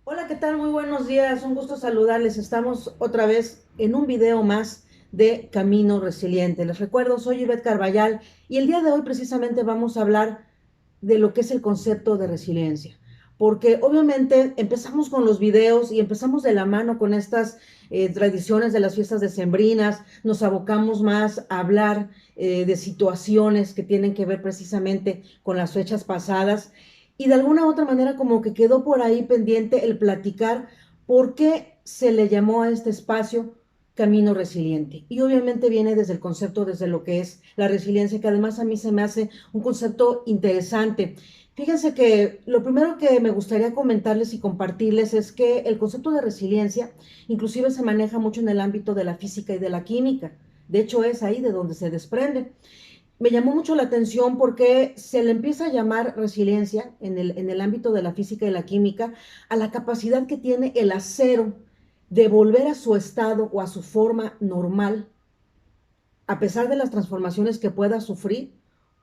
Hola, ¿qué tal? Muy buenos días, un gusto saludarles. Estamos otra vez en un video más de Camino Resiliente. Les recuerdo, soy Ivette Carballal y el día de hoy precisamente vamos a hablar de lo que es el concepto de resiliencia. Porque obviamente empezamos con los videos y empezamos de la mano con estas tradiciones de las fiestas decembrinas, nos abocamos más a hablar de situaciones que tienen que ver precisamente con las fechas pasadas y de alguna u otra manera como que quedó por ahí pendiente el platicar por qué se le llamó a este espacio Camino Resiliente. Y obviamente viene desde el concepto, desde lo que es la resiliencia, que además a mí se me hace un concepto interesante. Fíjense que lo primero que me gustaría comentarles y compartirles es que el concepto de resiliencia inclusive se maneja mucho en el ámbito de la física y de la química. De hecho, es ahí de donde se desprende. Me llamó mucho la atención porque se le empieza a llamar resiliencia en el ámbito de la física y la química a la capacidad que tiene el acero de volver a su estado o a su forma normal, a pesar de las transformaciones que pueda sufrir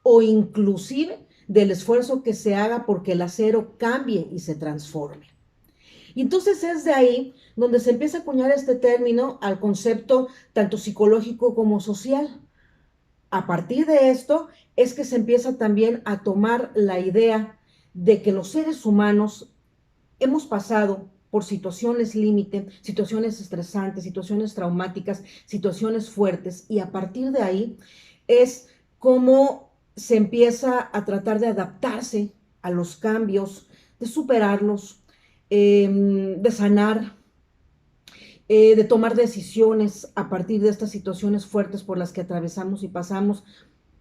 o inclusive del esfuerzo que se haga porque el acero cambie y se transforme. Y entonces es de ahí donde se empieza a acuñar este término al concepto tanto psicológico como social. A partir de esto es que se empieza también a tomar la idea de que los seres humanos hemos pasado por situaciones límite, situaciones estresantes, situaciones traumáticas, situaciones fuertes, y a partir de ahí es como se empieza a tratar de adaptarse a los cambios, de superarlos, de sanar, de tomar decisiones a partir de estas situaciones fuertes por las que atravesamos y pasamos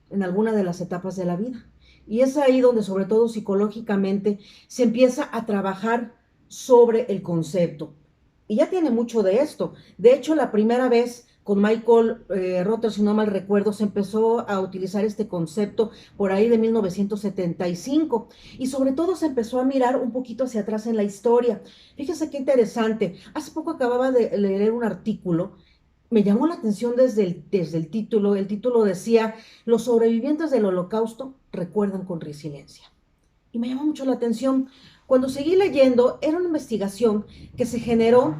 en alguna de las etapas de la vida. Y es ahí donde, sobre todo psicológicamente, se empieza a trabajar sobre el concepto. Y ya tiene mucho de esto. De hecho, la primera vez con Michael Rotter, si no mal recuerdo, se empezó a utilizar este concepto por ahí de 1975 y sobre todo se empezó a mirar un poquito hacia atrás en la historia. Fíjese qué interesante. Hace poco acababa de leer un artículo, me llamó la atención desde el título. El título decía, los sobrevivientes del holocausto recuerdan con resiliencia. Y me llamó mucho la atención. Cuando seguí leyendo, era una investigación que se generó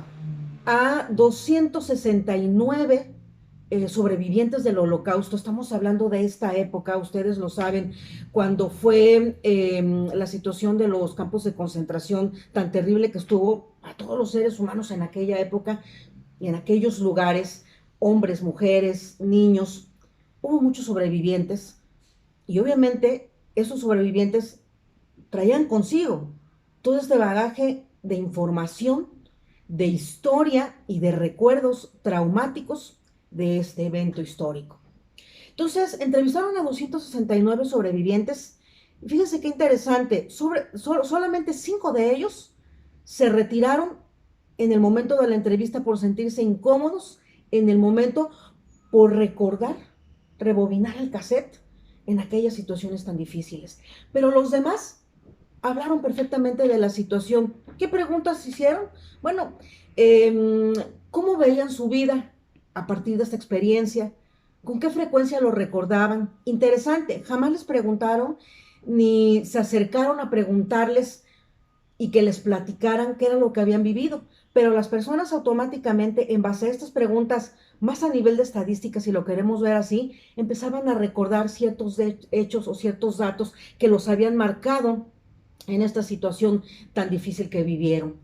a 269 sobrevivientes del holocausto. Estamos hablando de esta época, ustedes lo saben, cuando fue la situación de los campos de concentración tan terrible que estuvo a todos los seres humanos en aquella época y en aquellos lugares, hombres, mujeres, niños, hubo muchos sobrevivientes y obviamente esos sobrevivientes traían consigo todo este bagaje de información, de historia y de recuerdos traumáticos de este evento histórico. Entonces, entrevistaron a 269 sobrevivientes. Fíjense qué interesante, solamente 5 de ellos se retiraron en el momento de la entrevista por sentirse incómodos, en el momento por recordar, rebobinar el cassette en aquellas situaciones tan difíciles. Pero los demás hablaron perfectamente de la situación. ¿Qué preguntas hicieron? Bueno, eh, ¿cómo veían su vida a partir de esta experiencia? ¿Con qué frecuencia lo recordaban? Interesante, jamás les preguntaron ni se acercaron a preguntarles y que les platicaran qué era lo que habían vivido. Pero las personas automáticamente, en base a estas preguntas, más a nivel de estadísticas, si lo queremos ver así, empezaban a recordar ciertos hechos o ciertos datos que los habían marcado en esta situación tan difícil que vivieron.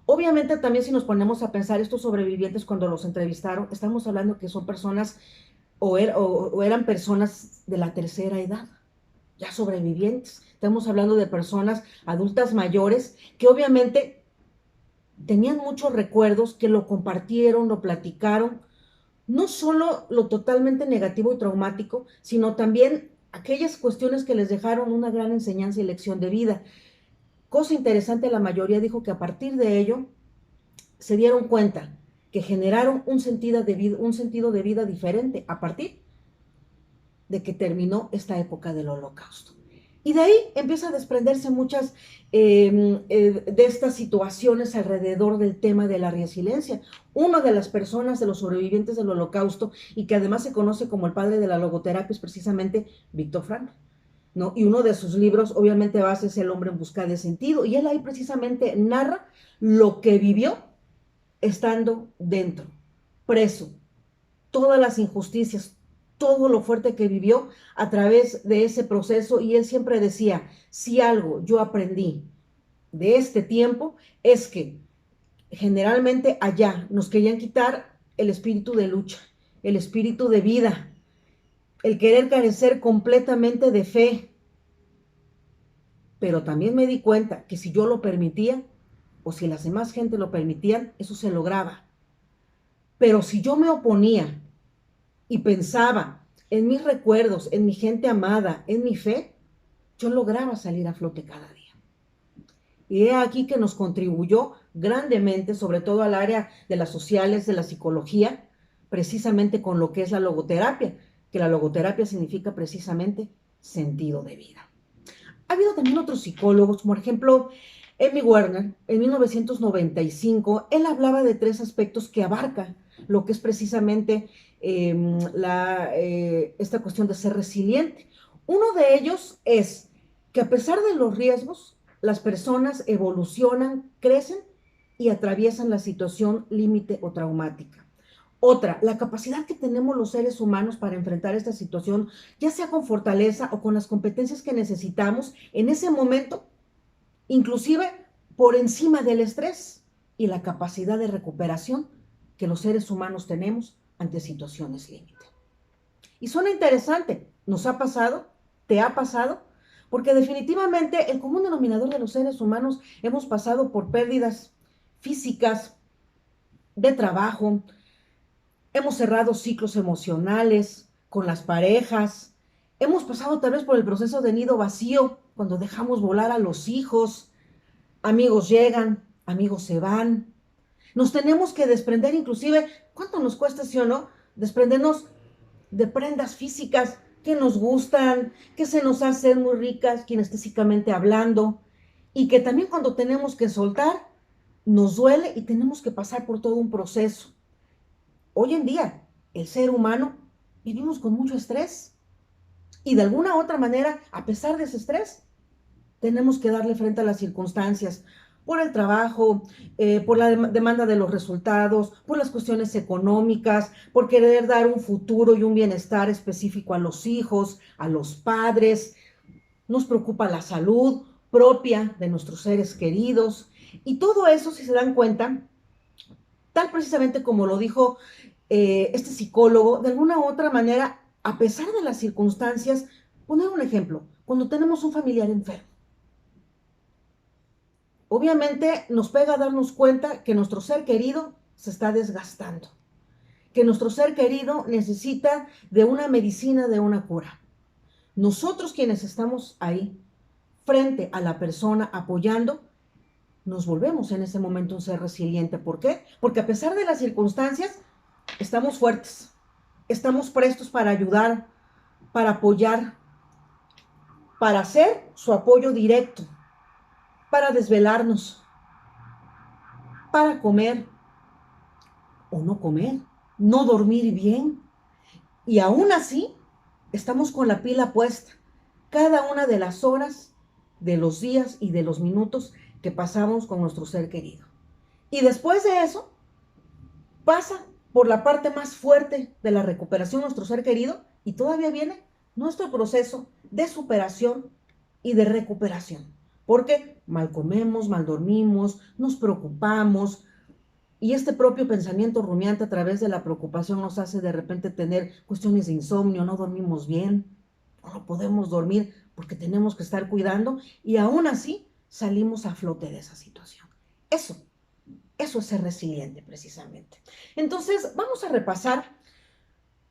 Obviamente también si nos ponemos a pensar estos sobrevivientes cuando los entrevistaron, estamos hablando que son personas o eran personas de la tercera edad, ya sobrevivientes. Estamos hablando de personas adultas mayores que obviamente tenían muchos recuerdos, que lo compartieron, lo platicaron, no solo lo totalmente negativo y traumático, sino también aquellas cuestiones que les dejaron una gran enseñanza y lección de vida. Cosa interesante, la mayoría dijo que a partir de ello se dieron cuenta que generaron un sentido de vida diferente a partir de que terminó esta época del holocausto. Y de ahí empieza a desprenderse muchas de estas situaciones alrededor del tema de la resiliencia. Una de las personas, de los sobrevivientes del holocausto, y que además se conoce como el padre de la logoterapia, es precisamente Víctor Frank. ¿no? Y uno de sus libros, obviamente, base es El hombre en busca de sentido, y él ahí precisamente narra lo que vivió estando dentro, preso, todas las injusticias, todo lo fuerte que vivió a través de ese proceso, y él siempre decía, si algo yo aprendí de este tiempo es que generalmente allá nos querían quitar el espíritu de lucha, el espíritu de vida, el querer carecer completamente de fe, pero también me di cuenta que si yo lo permitía, o si las demás gente lo permitían, eso se lograba. Pero si yo me oponía y pensaba en mis recuerdos, en mi gente amada, en mi fe, yo lograba salir a flote cada día. Y he aquí que nos contribuyó grandemente, sobre todo al área de las sociales, de la psicología, precisamente con lo que es la logoterapia, que la logoterapia significa precisamente sentido de vida. Ha habido también otros psicólogos, por ejemplo, Emmy Werner, en 1995, él hablaba de 3 aspectos que abarca lo que es precisamente esta cuestión de ser resiliente. Uno de ellos es que a pesar de los riesgos, las personas evolucionan, crecen y atraviesan la situación límite o traumática. Otra, la capacidad que tenemos los seres humanos para enfrentar esta situación, ya sea con fortaleza o con las competencias que necesitamos en ese momento, inclusive por encima del estrés y la capacidad de recuperación que los seres humanos tenemos ante situaciones límite. Y suena interesante, ¿nos ha pasado? ¿Te ha pasado? Porque definitivamente el común denominador de los seres humanos hemos pasado por pérdidas físicas, de trabajo, hemos cerrado ciclos emocionales con las parejas, hemos pasado tal vez por el proceso de nido vacío, cuando dejamos volar a los hijos, amigos llegan, amigos se van, nos tenemos que desprender inclusive, ¿cuánto nos cuesta, sí o no? Desprendernos de prendas físicas que nos gustan, que se nos hacen muy ricas, kinestésicamente hablando, y que también cuando tenemos que soltar, nos duele y tenemos que pasar por todo un proceso. Hoy en día, el ser humano, vivimos con mucho estrés y de alguna u otra manera, a pesar de ese estrés, tenemos que darle frente a las circunstancias, por el trabajo, por la demanda de los resultados, por las cuestiones económicas, por querer dar un futuro y un bienestar específico a los hijos, a los padres. Nos preocupa la salud propia de nuestros seres queridos. Y todo eso, si se dan cuenta, tal precisamente como lo dijo este psicólogo, de alguna u otra manera, a pesar de las circunstancias, poner un ejemplo, cuando tenemos un familiar enfermo, obviamente nos pega a darnos cuenta que nuestro ser querido se está desgastando, que nuestro ser querido necesita de una medicina, de una cura. Nosotros quienes estamos ahí, frente a la persona apoyando, nos volvemos en ese momento un ser resiliente. ¿Por qué? Porque a pesar de las circunstancias, estamos fuertes, estamos prestos para ayudar, para apoyar, para hacer su apoyo directo, para desvelarnos, para comer o no comer, no dormir bien. Y aún así, estamos con la pila puesta cada una de las horas, de los días y de los minutos que pasamos con nuestro ser querido. Y después de eso, pasa por la parte más fuerte de la recuperación nuestro ser querido y todavía viene nuestro proceso de superación y de recuperación. Porque mal comemos, mal dormimos, nos preocupamos y este propio pensamiento rumiante a través de la preocupación nos hace de repente tener cuestiones de insomnio, no dormimos bien, no podemos dormir porque tenemos que estar cuidando y aún así salimos a flote de esa situación. Eso es ser resiliente precisamente. Entonces, vamos a repasar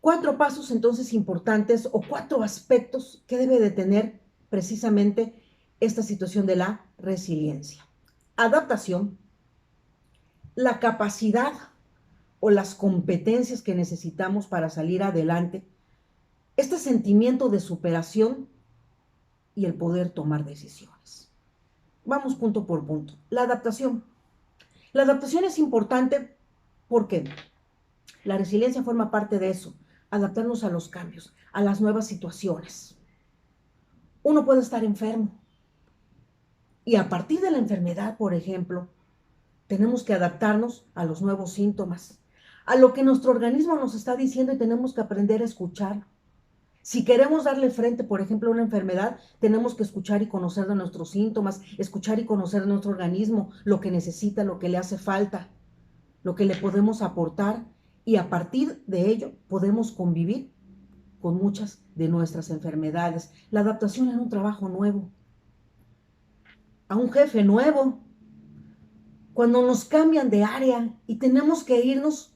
4 pasos entonces importantes o 4 aspectos que debe de tener precisamente esta situación de la resiliencia. Adaptación, la capacidad o las competencias que necesitamos para salir adelante, este sentimiento de superación y el poder tomar decisiones. Vamos punto por punto. La adaptación. La adaptación es importante porque la resiliencia forma parte de eso, adaptarnos a los cambios, a las nuevas situaciones. Uno puede estar enfermo y a partir de la enfermedad, por ejemplo, tenemos que adaptarnos a los nuevos síntomas, a lo que nuestro organismo nos está diciendo y tenemos que aprender a escucharlo. Si queremos darle frente, por ejemplo, a una enfermedad, tenemos que escuchar y conocer de nuestros síntomas, escuchar y conocer de nuestro organismo, lo que necesita, lo que le hace falta, lo que le podemos aportar y a partir de ello podemos convivir con muchas de nuestras enfermedades. La adaptación en un trabajo nuevo, a un jefe nuevo, cuando nos cambian de área y tenemos que irnos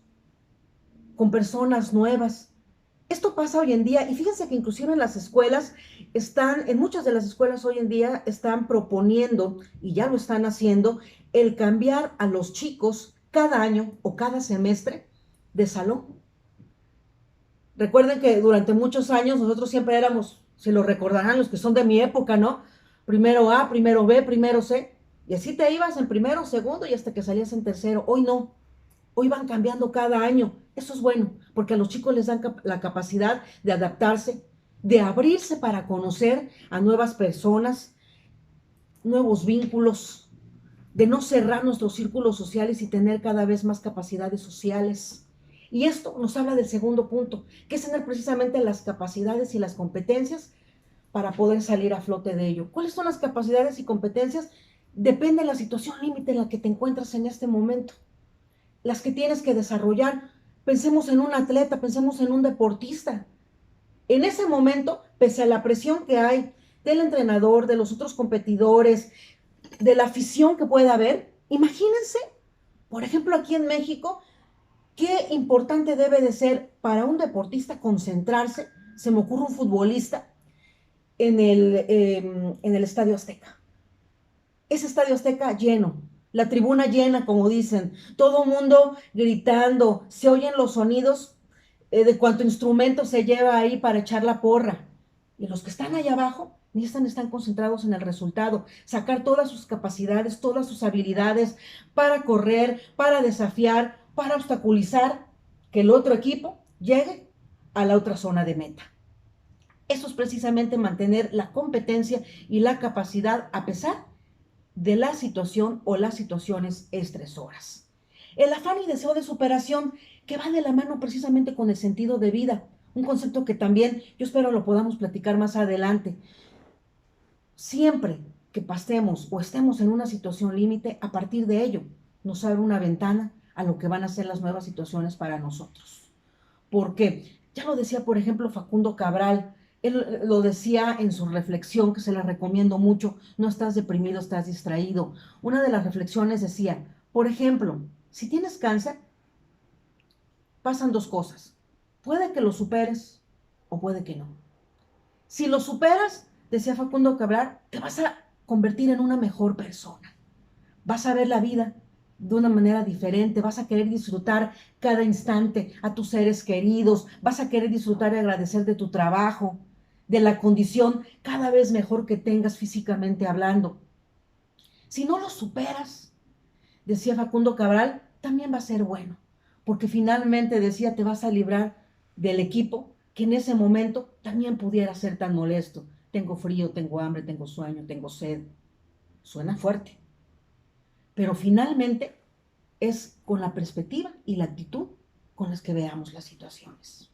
con personas nuevas. Esto pasa hoy en día y fíjense que inclusive en las escuelas en muchas de las escuelas hoy en día están proponiendo, y ya lo están haciendo, el cambiar a los chicos cada año o cada semestre de salón. Recuerden que durante muchos años nosotros siempre éramos, si lo recordarán los que son de mi época, ¿no? Primero A, primero B, primero C, y así te ibas en primero, segundo y hasta que salías en tercero. Hoy no, hoy van cambiando cada año. Eso es bueno, porque a los chicos les dan la capacidad de adaptarse, de abrirse para conocer a nuevas personas, nuevos vínculos, de no cerrar nuestros círculos sociales y tener cada vez más capacidades sociales. Y esto nos habla del segundo punto, que es tener precisamente las capacidades y las competencias para poder salir a flote de ello. ¿Cuáles son las capacidades y competencias? Depende de la situación límite en la que te encuentras en este momento. Las que tienes que desarrollar. Pensemos en un atleta, pensemos en un deportista. En ese momento, pese a la presión que hay del entrenador, de los otros competidores, de la afición que pueda haber, imagínense, por ejemplo, aquí en México, qué importante debe de ser para un deportista concentrarse, se me ocurre un futbolista, en el Estadio Azteca. Ese Estadio Azteca lleno, la tribuna llena, como dicen, todo mundo gritando, se oyen los sonidos de cuánto instrumento se lleva ahí para echar la porra. Y los que están allá abajo están concentrados en el resultado, sacar todas sus capacidades, todas sus habilidades para correr, para desafiar, para obstaculizar que el otro equipo llegue a la otra zona de meta. Eso es precisamente mantener la competencia y la capacidad a pesar de la situación o las situaciones estresoras. El afán y deseo de superación que va de la mano precisamente con el sentido de vida, un concepto que también yo espero lo podamos platicar más adelante. Siempre que pasemos o estemos en una situación límite, a partir de ello nos abre una ventana a lo que van a ser las nuevas situaciones para nosotros. Porque ya lo decía, por ejemplo, Facundo Cabral, él lo decía en su reflexión, que se la recomiendo mucho, no estás deprimido, estás distraído. Una de las reflexiones decía, por ejemplo, si tienes cáncer, pasan dos cosas. Puede que lo superes o puede que no. Si lo superas, decía Facundo Cabral, te vas a convertir en una mejor persona. Vas a ver la vida de una manera diferente, vas a querer disfrutar cada instante a tus seres queridos, vas a querer disfrutar y agradecer de tu trabajo, de la condición cada vez mejor que tengas físicamente hablando. Si no lo superas, decía Facundo Cabral, también va a ser bueno, porque finalmente decía, te vas a librar del equipo que en ese momento también pudiera ser tan molesto. Tengo frío, tengo hambre, tengo sueño, tengo sed. Suena fuerte, pero finalmente es con la perspectiva y la actitud con las que veamos las situaciones.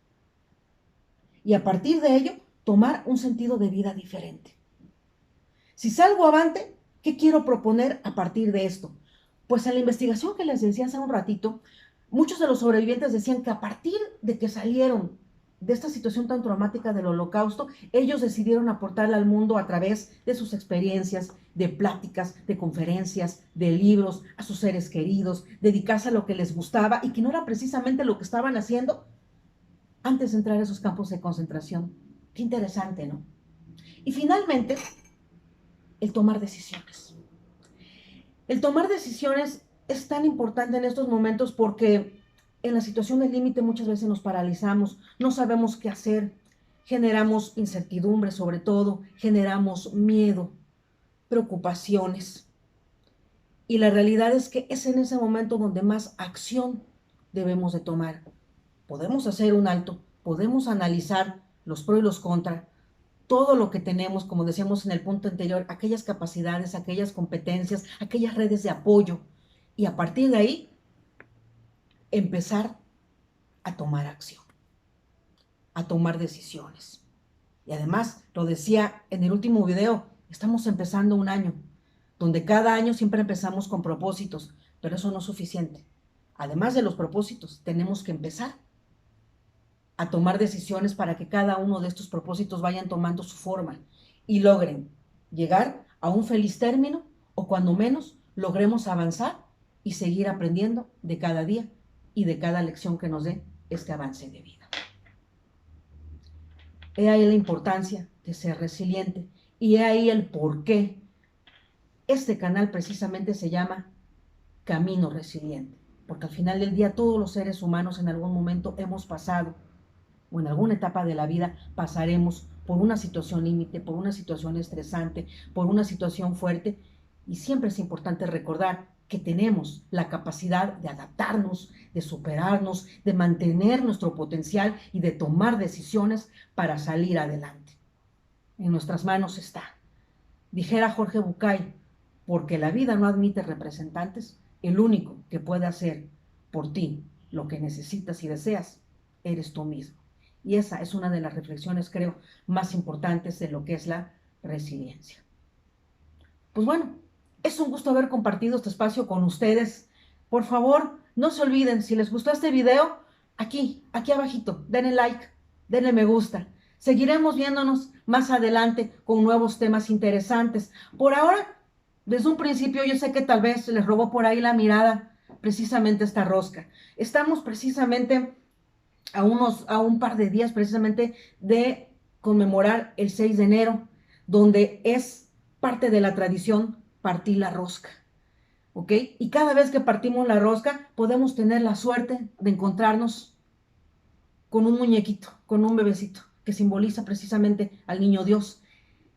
Y a partir de ello, tomar un sentido de vida diferente. Si salgo avante, ¿qué quiero proponer a partir de esto? Pues en la investigación que les decía hace un ratito, muchos de los sobrevivientes decían que a partir de que salieron de esta situación tan traumática del Holocausto, ellos decidieron aportarle al mundo a través de sus experiencias, de pláticas, de conferencias, de libros, a sus seres queridos, dedicarse a lo que les gustaba y que no era precisamente lo que estaban haciendo antes de entrar a esos campos de concentración. Qué interesante, ¿no? Y finalmente, el tomar decisiones. El tomar decisiones es tan importante en estos momentos porque en la situación de límite muchas veces nos paralizamos, no sabemos qué hacer, generamos incertidumbre sobre todo, generamos miedo, preocupaciones. Y la realidad es que es en ese momento donde más acción debemos de tomar. Podemos hacer un alto, podemos analizar los pros y los contras, todo lo que tenemos, como decíamos en el punto anterior, aquellas capacidades, aquellas competencias, aquellas redes de apoyo. Y a partir de ahí, empezar a tomar acción, a tomar decisiones. Y además, lo decía en el último video, estamos empezando un año, donde cada año siempre empezamos con propósitos, pero eso no es suficiente. Además de los propósitos, tenemos que empezar a tomar decisiones para que cada uno de estos propósitos vayan tomando su forma y logren llegar a un feliz término, o cuando menos logremos avanzar y seguir aprendiendo de cada día y de cada lección que nos dé este avance de vida. He ahí la importancia de ser resiliente y he ahí el por qué este canal precisamente se llama Camino Resiliente, porque al final del día todos los seres humanos en algún momento hemos pasado, o en alguna etapa de la vida pasaremos por una situación límite, por una situación estresante, por una situación fuerte, y siempre es importante recordar que tenemos la capacidad de adaptarnos, de superarnos, de mantener nuestro potencial y de tomar decisiones para salir adelante. En nuestras manos está. Dijera Jorge Bucay, porque la vida no admite representantes, el único que puede hacer por ti lo que necesitas y deseas, eres tú mismo. Y esa es una de las reflexiones, creo, más importantes de lo que es la resiliencia. Pues bueno, es un gusto haber compartido este espacio con ustedes. Por favor, no se olviden, si les gustó este video, aquí abajito, denle like, denle me gusta. Seguiremos viéndonos más adelante con nuevos temas interesantes. Por ahora, desde un principio, yo sé que tal vez les robó por ahí la mirada precisamente esta rosca. Estamos precisamente a un par de días precisamente de conmemorar el 6 de enero, donde es parte de la tradición partir la rosca, ¿ok? Y cada vez que partimos la rosca, podemos tener la suerte de encontrarnos con un muñequito, con un bebecito, que simboliza precisamente al niño Dios,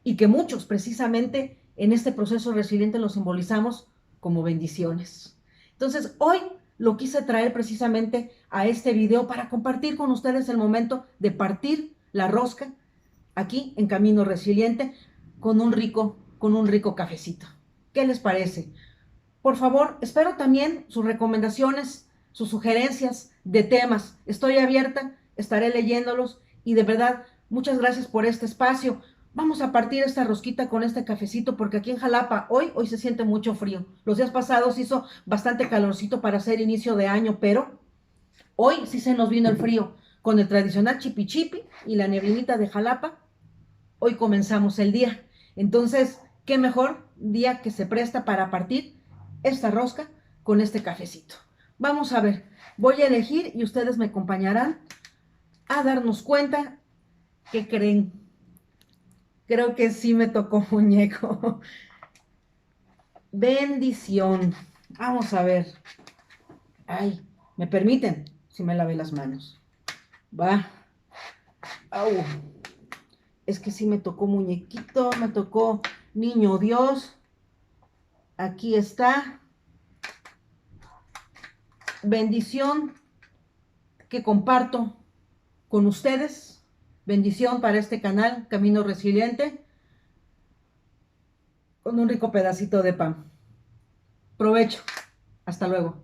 y que muchos precisamente en este proceso resiliente lo simbolizamos como bendiciones. Entonces, hoy lo quise traer precisamente a este video para compartir con ustedes el momento de partir la rosca aquí en Camino Resiliente con un rico cafecito. ¿Qué les parece? Por favor, espero también sus recomendaciones, sus sugerencias de temas. Estoy abierta, estaré leyéndolos y de verdad, muchas gracias por este espacio. Vamos a partir esta rosquita con este cafecito porque aquí en Jalapa hoy se siente mucho frío. Los días pasados hizo bastante calorcito para hacer inicio de año, pero hoy sí se nos vino el frío. Con el tradicional chipi chipi y la neblinita de Jalapa, hoy comenzamos el día. Entonces, qué mejor día que se presta para partir esta rosca con este cafecito. Vamos a ver, voy a elegir y ustedes me acompañarán a darnos cuenta. ¿Qué creen? Creo que sí me tocó muñeco. Bendición. Vamos a ver. Ay, ¿me permiten? Si me lavé las manos. Va. Au. Es que sí me tocó muñequito, me tocó niño Dios. Aquí está. Bendición que comparto con ustedes. Bendición para este canal, Camino Resiliente, con un rico pedacito de pan. Provecho. Hasta luego.